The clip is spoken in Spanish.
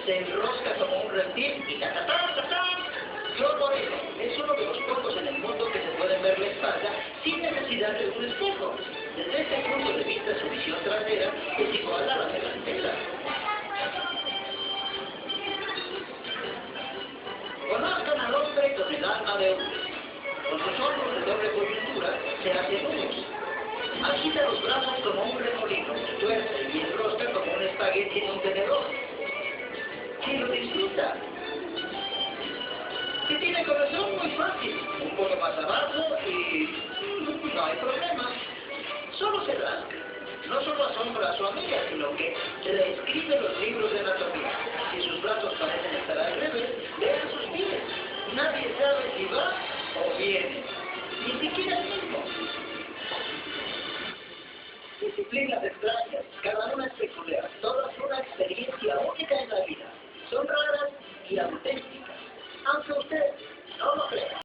se enrosca como un reptil y ¡tatatán, tatán! Flor Moreno es uno de los pocos en el mundo que se pueden ver la espalda sin necesidad de un espejo. Desde este punto de vista, su visión trasera es igual a la delantera. Conozcan al hombre con el alma de hombre. Con sus ojos de doble coyuntura se hace nudos. Agita los brazos como un remolino, tuerce y enrosca como un espagueti en un tenedor. ¿Quién lo disfruta? Si tiene corazón, muy fácil. Un poco más abajo y no hay problema. Solo se rasca. No solo asombra a su amiga, sino que reescribe los libros de anatomía. Si sus brazos parecen estar al revés, vean sus pies. Nadie sabe si va o viene. Ni siquiera el mismo. Disciplinas extrañas, cada una es peculiar, todas una experiencia única en la vida. Son raras y auténticas, aunque usted no lo crea.